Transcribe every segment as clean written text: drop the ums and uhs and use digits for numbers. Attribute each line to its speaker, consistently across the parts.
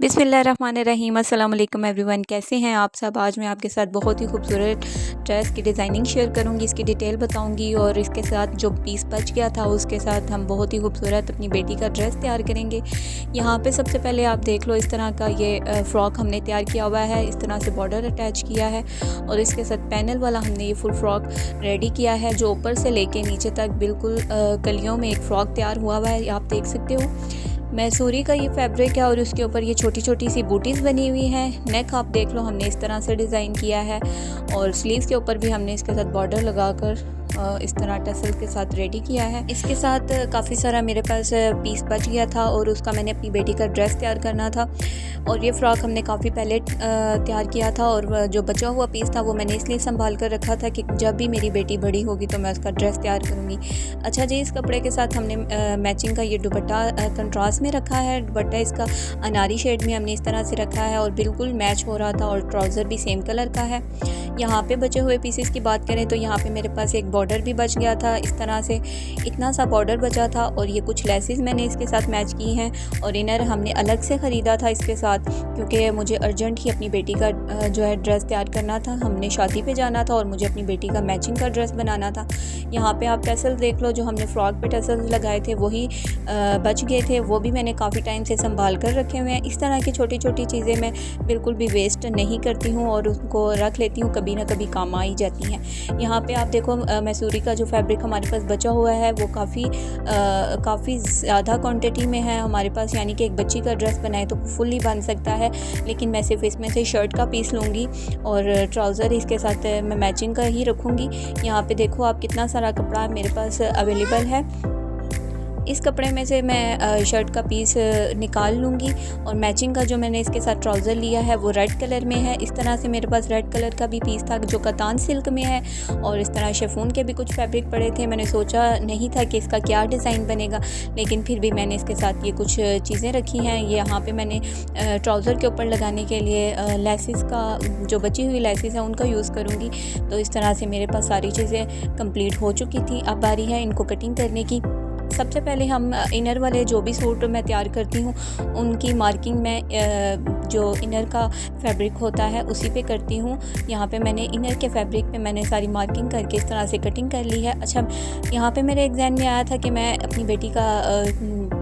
Speaker 1: बिस्मिल्लाहिर्रहमानिर्रहीम। अस्सलाम वालेकुम एवरीवन, कैसे हैं आप सब। आज मैं आपके साथ बहुत ही खूबसूरत ड्रेस की डिज़ाइनिंग शेयर करूंगी, इसकी डिटेल बताऊंगी और इसके साथ जो पीस बच गया था उसके साथ हम बहुत ही खूबसूरत अपनी बेटी का ड्रेस तैयार करेंगे। यहाँ पे सबसे पहले आप देख लो, इस तरह का ये फ़्रॉक हमने तैयार किया हुआ है। इस तरह से बॉर्डर अटैच किया है और इसके साथ पैनल वाला हमने ये फुल फ्रॉक रेडी किया है, जो ऊपर से लेके नीचे तक बिल्कुल कलियों में एक फ़्रॉक तैयार हुआ हुआ है। आप देख सकते हो मैसूरी का ये फैब्रिक है और उसके ऊपर ये छोटी छोटी सी बूटीज़ बनी हुई हैं। नेक आप देख लो, हमने इस तरह से डिज़ाइन किया है और स्लीव्स के ऊपर भी हमने इसके साथ बॉर्डर लगाकर इस तरह टसल के साथ रेडी किया है। इसके साथ काफ़ी सारा मेरे पास पीस बच गया था और उसका मैंने अपनी बेटी का ड्रेस तैयार करना था और ये फ़्रॉक हमने काफ़ी पहले तैयार किया था और जो बचा हुआ पीस था वो मैंने इसलिए संभाल कर रखा था कि जब भी मेरी बेटी बड़ी होगी तो मैं उसका ड्रेस तैयार करूँगी। अच्छा जी, इस कपड़े के साथ हमने मैचिंग का ये दुपट्टा कंट्रास्ट में रखा है। दुपट्टा इसका अनारी शेड में हमने इस तरह से रखा है और बिल्कुल मैच हो रहा था और ट्राउज़र भी सेम कलर का है। यहाँ पे बचे हुए पीसेस की बात करें तो यहाँ पे मेरे पास एक बॉर्डर भी बच गया था। इस तरह से इतना सा बॉर्डर बचा था और ये कुछ लेसेस मैंने इसके साथ मैच की हैं और इनर हमने अलग से ख़रीदा था इसके साथ, क्योंकि मुझे अर्जेंट ही अपनी बेटी का जो है ड्रेस तैयार करना था। हमने शादी पे जाना था और मुझे अपनी बेटी का मैचिंग का ड्रेस बनाना था। यहाँ पे आप टसल देख लो, जो हमने फ़्रॉक पे टसल लगाए थे वही बच गए थे, वो भी मैंने काफ़ी टाइम से संभाल कर रखे हुए हैं। इस तरह की छोटी छोटी चीज़ें मैं बिल्कुल भी वेस्ट नहीं करती हूँ और उनको रख लेती हूँ, कभी ना कभी काम आ ही जाती हैं। यहाँ पे आप देखो मैसूरी का जो फैब्रिक हमारे पास बचा हुआ है वो काफ़ी ज़्यादा क्वांटिटी में है हमारे पास, यानी कि एक बच्ची का ड्रेस बनाए तो फुली बन सकता है, लेकिन मैं सिर्फ इसमें से शर्ट का पीस लूँगी और ट्राउज़र इसके साथ मैं मैचिंग का ही रखूँगी। यहाँ पे देखो आप कितना सारा कपड़ा मेरे पास अवेलेबल है। इस कपड़े में से मैं शर्ट का पीस निकाल लूँगी और मैचिंग का जो मैंने इसके साथ ट्राउज़र लिया है वो रेड कलर में है। इस तरह से मेरे पास रेड कलर का भी पीस था जो कतान सिल्क में है और इस तरह शिफॉन के भी कुछ फैब्रिक पड़े थे। मैंने सोचा नहीं था कि इसका क्या डिज़ाइन बनेगा, लेकिन फिर भी मैंने इसके साथ ये कुछ चीज़ें रखी हैं। ये यहाँ पे मैंने ट्राउज़र के ऊपर लगाने के लिए लेसिस का जो बची हुई लेसिस है उनका यूज़ करूँगी। तो इस तरह से मेरे पास सारी चीज़ें कंप्लीट हो चुकी थी। अब बारी है इनको कटिंग करने की। सबसे पहले हम इनर वाले जो भी सूट मैं तैयार करती हूँ उनकी मार्किंग मैं जो इनर का फैब्रिक होता है उसी पे करती हूँ। यहाँ पे मैंने इनर के फैब्रिक पे मैंने सारी मार्किंग करके इस तरह से कटिंग कर ली है। अच्छा, यहाँ पे मेरे एग्जाम में आया था कि मैं अपनी बेटी का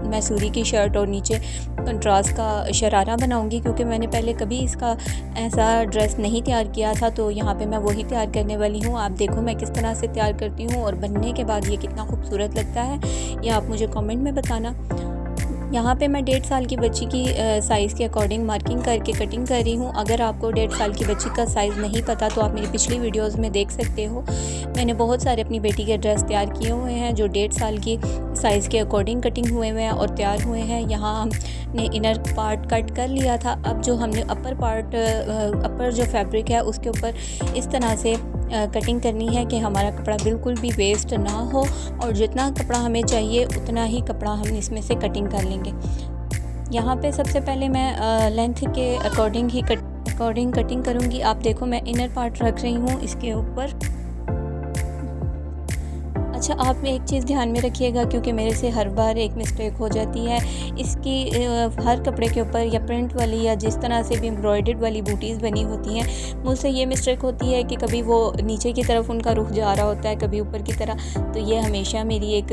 Speaker 1: मैसूरी की शर्ट और नीचे कंट्रास्ट का शरारा बनाऊंगी, क्योंकि मैंने पहले कभी इसका ऐसा ड्रेस नहीं तैयार किया था। तो यहाँ पे मैं वही तैयार करने वाली हूँ। आप देखो मैं किस तरह से तैयार करती हूँ और बनने के बाद ये कितना खूबसूरत लगता है, ये आप मुझे कमेंट में बताना। यहाँ पे मैं 1.5 साल की बच्ची की साइज़ के अकॉर्डिंग मार्किंग करके कटिंग कर रही हूँ। अगर आपको 1.5 साल की बच्ची का साइज़ नहीं पता तो आप मेरी पिछली वीडियोस में देख सकते हो। मैंने बहुत सारे अपनी बेटी के ड्रेस तैयार किए हुए हैं जो 1.5 साल की साइज़ के अकॉर्डिंग कटिंग हुए हैं और तैयार हुए हैं। यहाँ हमने इनर पार्ट कट कर लिया था। अब जो हमने अपर जो फैब्रिक है उसके ऊपर इस तरह से कटिंग करनी है कि हमारा कपड़ा बिल्कुल भी वेस्ट ना हो और जितना कपड़ा हमें चाहिए उतना ही कपड़ा हम इसमें से कटिंग कर लेंगे। यहाँ पे सबसे पहले मैं लेंथ के अकॉर्डिंग कटिंग करूँगी। आप देखो मैं इनर पार्ट रख रही हूँ इसके ऊपर। अच्छा, आप एक चीज़ ध्यान में रखिएगा, क्योंकि मेरे से हर बार एक मिस्टेक हो जाती है। इसकी हर कपड़े के ऊपर या प्रिंट वाली या जिस तरह से भी एम्ब्रॉयडर्ड वाली बूटीज़ बनी होती हैं, मुझसे ये मिस्टेक होती है कि कभी वो नीचे की तरफ उनका रुख जा रहा होता है, कभी ऊपर की तरह। तो ये हमेशा मेरी एक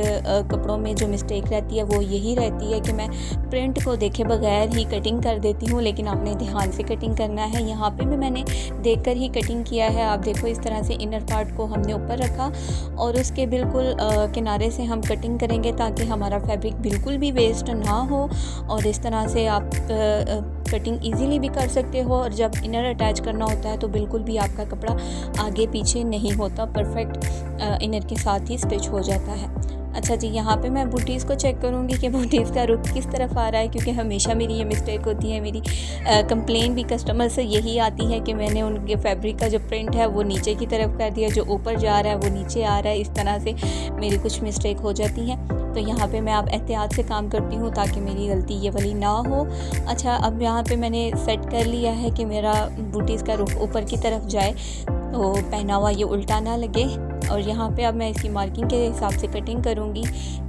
Speaker 1: कपड़ों में जो मिस्टेक रहती है वो यही रहती है कि मैं प्रिंट को देखे बगैर ही कटिंग कर देती हूँ, लेकिन आपने ध्यान से कटिंग करना है। यहाँ पर भी मैंने देख कर ही कटिंग किया है। आप देखो इस तरह से इनर पार्ट को हमने ऊपर रखा और उसके बिल्कुल किनारे से हम कटिंग करेंगे ताकि हमारा फैब्रिक बिल्कुल भी वेस्ट ना हो। और इस तरह से आप कटिंग इजीली भी कर सकते हो और जब इनर अटैच करना होता है तो बिल्कुल भी आपका कपड़ा आगे पीछे नहीं होता, परफेक्ट इनर के साथ ही स्टिच हो जाता है। अच्छा जी, यहाँ पे मैं बूटीज़ को चेक करूँगी कि बूटीज़ का रुख किस तरफ आ रहा है, क्योंकि हमेशा मेरी ये मिस्टेक होती है। मेरी कंप्लेन भी कस्टमर से यही आती है कि मैंने उनके फैब्रिक का जो प्रिंट है वो नीचे की तरफ कर दिया, जो ऊपर जा रहा है वो नीचे आ रहा है। इस तरह से मेरी कुछ मिस्टेक हो जाती हैं। तो यहाँ पे मैं अब एहतियात से काम करती हूँ ताकि मेरी गलती ये वाली ना हो। अच्छा, अब यहाँ पे मैंने सेट कर लिया है कि मेरा बूटीज़ का रुख ऊपर की तरफ जाए। तो पहना हुआ ये उल्टा ना लगे। और यहाँ पे अब मैं इसकी मार्किंग के हिसाब से कटिंग करूँगी।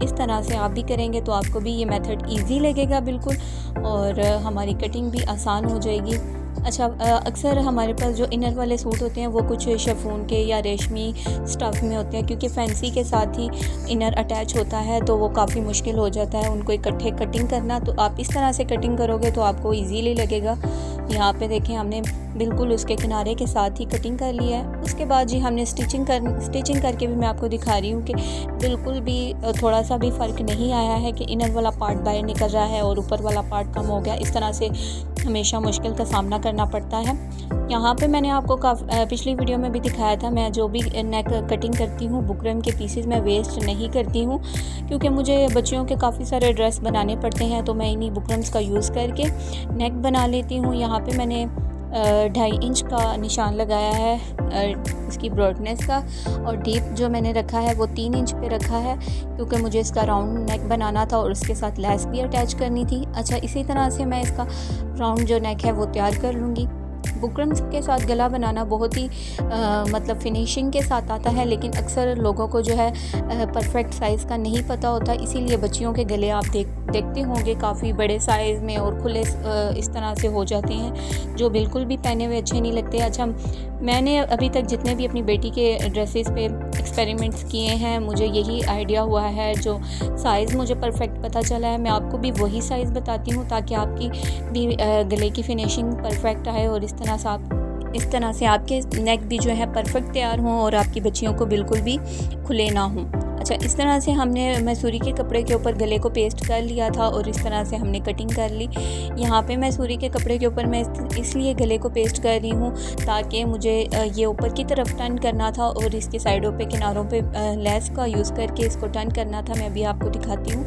Speaker 1: इस तरह से आप भी करेंगे तो आपको भी ये मेथड इजी लगेगा बिल्कुल, और हमारी कटिंग भी आसान हो जाएगी। अच्छा, अक्सर हमारे पास जो इनर वाले सूट होते हैं वो कुछ शिफॉन के या रेशमी स्टफ़ में होते हैं, क्योंकि फैंसी के साथ ही इनर अटैच होता है तो वो काफ़ी मुश्किल हो जाता है उनको इकट्ठे कटिंग करना। तो आप इस तरह से कटिंग करोगे तो आपको इजीली लगेगा। यहाँ पे देखें, हमने बिल्कुल उसके किनारे के साथ ही कटिंग कर लिया है। उसके बाद जी हमने स्टिचिंग करके भी मैं आपको दिखा रही हूँ कि बिल्कुल भी थोड़ा सा भी फ़र्क नहीं आया है कि इनर वाला पार्ट बाहर निकल रहा है और ऊपर वाला पार्ट कम हो गया। इस तरह से हमेशा मुश्किल का सामना करना पड़ता है। यहाँ पे मैंने आपको पिछली वीडियो में भी दिखाया था, मैं जो भी नेक कटिंग करती हूँ बुकरम के पीसेस मैं वेस्ट नहीं करती हूँ, क्योंकि मुझे बच्चियों के काफ़ी सारे ड्रेस बनाने पड़ते हैं तो मैं इन्हीं बुकरम्स का यूज़ करके नेक बना लेती हूँ। यहाँ पे मैंने 2.5 इंच का निशान लगाया है इसकी ब्रॉडनेस का, और डीप जो मैंने रखा है वो 3 इंच पे रखा है, क्योंकि मुझे इसका राउंड नेक बनाना था और उसके साथ लेस भी अटैच करनी थी। अच्छा, इसी तरह से मैं इसका राउंड जो नेक है वो तैयार कर लूँगी। बुकरम्स के साथ गला बनाना बहुत ही मतलब फिनिशिंग के साथ आता है, लेकिन अक्सर लोगों को जो है परफेक्ट साइज़ का नहीं पता होता, इसीलिए बच्चियों के गले आप देखते होंगे काफ़ी बड़े साइज़ में और खुले इस तरह से हो जाते हैं, जो बिल्कुल भी पहने हुए अच्छे नहीं लगते। अच्छा, मैंने अभी तक जितने भी अपनी बेटी के ड्रेसेस पे एक्सपेरिमेंट्स किए हैं, मुझे यही आइडिया हुआ है, जो साइज़ मुझे परफेक्ट पता चला है मैं आपको भी वही साइज़ बताती हूँ, ताकि आपकी भी गले की फिनिशिंग परफेक्ट आए और इस तरह से आपके नेक भी जो है परफेक्ट तैयार हों और आपकी बच्चियों को बिल्कुल भी खुले ना हों। अच्छा, इस तरह से हमने मैसूरी के कपड़े के ऊपर गले को पेस्ट कर लिया था और इस तरह से हमने कटिंग कर ली। यहाँ पे मैसूरी के कपड़े के ऊपर मैं इसलिए गले को पेस्ट कर रही हूँ ताकि मुझे ये ऊपर की तरफ टर्न करना था और इसके साइडों पे किनारों पे लेस का यूज़ करके इसको टर्न करना था। मैं अभी आपको दिखाती हूँ।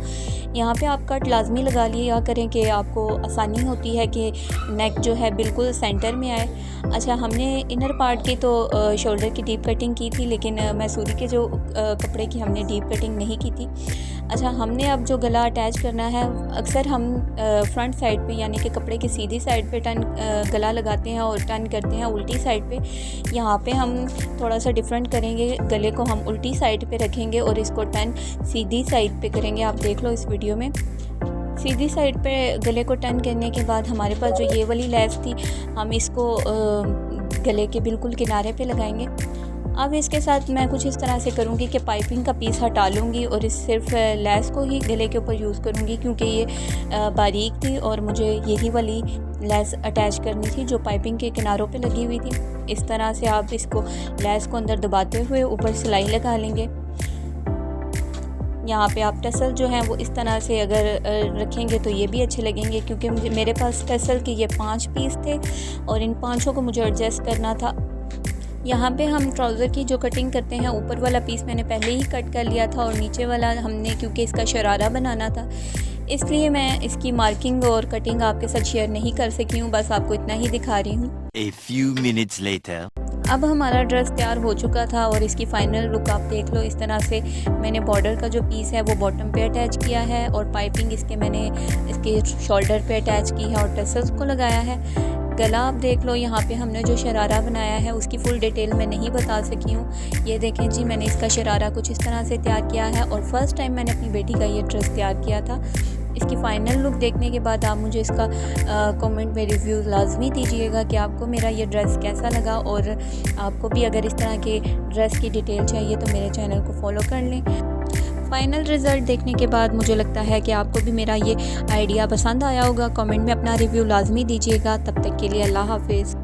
Speaker 1: यहाँ पे आप कट लाजमी लगा लिया करें कि आपको आसानी होती है कि नेक जो है बिल्कुल सेंटर में आए। अच्छा, हमने इनर पार्ट की तो शोल्डर की डीप कटिंग की थी, लेकिन मैसूरी के जो कपड़े की हमने डीप कटिंग नहीं की थी। अच्छा, हमने अब जो गला अटैच करना है, अक्सर हम फ्रंट साइड पे यानी कि कपड़े की सीधी साइड पे गला लगाते हैं और टर्न करते हैं उल्टी साइड पे। यहाँ पे हम थोड़ा सा डिफरेंट करेंगे, गले को हम उल्टी साइड पे रखेंगे और इसको टर्न सीधी साइड पे करेंगे। आप देख लो इस वीडियो में। सीधी साइड पे गले को टर्न करने के बाद हमारे पास जो ये वाली लेस थी, हम इसको गले के बिल्कुल किनारे पे लगाएंगे। अब इसके साथ मैं कुछ इस तरह से करूँगी कि पाइपिंग का पीस हटा लूँगी और इस सिर्फ लेस को ही गले के ऊपर यूज़ करूँगी, क्योंकि ये बारीक थी और मुझे यही वाली लेस अटैच करनी थी जो पाइपिंग के किनारों पे लगी हुई थी। इस तरह से आप इसको लेस को अंदर दबाते हुए ऊपर सिलाई लगा लेंगे। यहाँ पे आप टसल जो हैं वो इस तरह से अगर रखेंगे तो ये भी अच्छे लगेंगे, क्योंकि मेरे पास टसल के ये 5 पीस थे और इन 5 को मुझे एडजस्ट करना था। यहाँ पे हम ट्राउज़र की जो कटिंग करते हैं, ऊपर वाला पीस मैंने पहले ही कट कर लिया था और नीचे वाला हमने, क्योंकि इसका शरारा बनाना था, इसलिए मैं इसकी मार्किंग और कटिंग आपके साथ शेयर नहीं कर सकी हूँ, बस आपको इतना ही दिखा रही हूँ।
Speaker 2: A few minutes later.
Speaker 1: अब हमारा ड्रेस तैयार हो चुका था और इसकी फ़ाइनल लुक आप देख लो। इस तरह से मैंने बॉर्डर का जो पीस है वो बॉटम पे अटैच किया है और पाइपिंग मैंने इसके शोल्डर पे अटैच की है और टसल्स को लगाया है। गला आप देख लो, यहाँ पे हमने जो शरारा बनाया है उसकी फुल डिटेल मैं नहीं बता सकी हूँ। ये देखें जी, मैंने इसका शरारा कुछ इस तरह से तैयार किया है और फर्स्ट टाइम मैंने अपनी बेटी का ये ड्रेस तैयार किया था। इसकी फ़ाइनल लुक देखने के बाद आप मुझे इसका कमेंट में रिव्यू लाजमी दीजिएगा कि आपको मेरा ये ड्रेस कैसा लगा, और आपको भी अगर इस तरह के ड्रेस की डिटेल चाहिए तो मेरे चैनल को फॉलो कर लें। फ़ाइनल रिज़ल्ट देखने के बाद मुझे लगता है कि आपको भी मेरा ये आइडिया पसंद आया होगा। कमेंट में अपना रिव्यू लाजमी दीजिएगा। तब तक के लिए अल्लाह हाफिज़।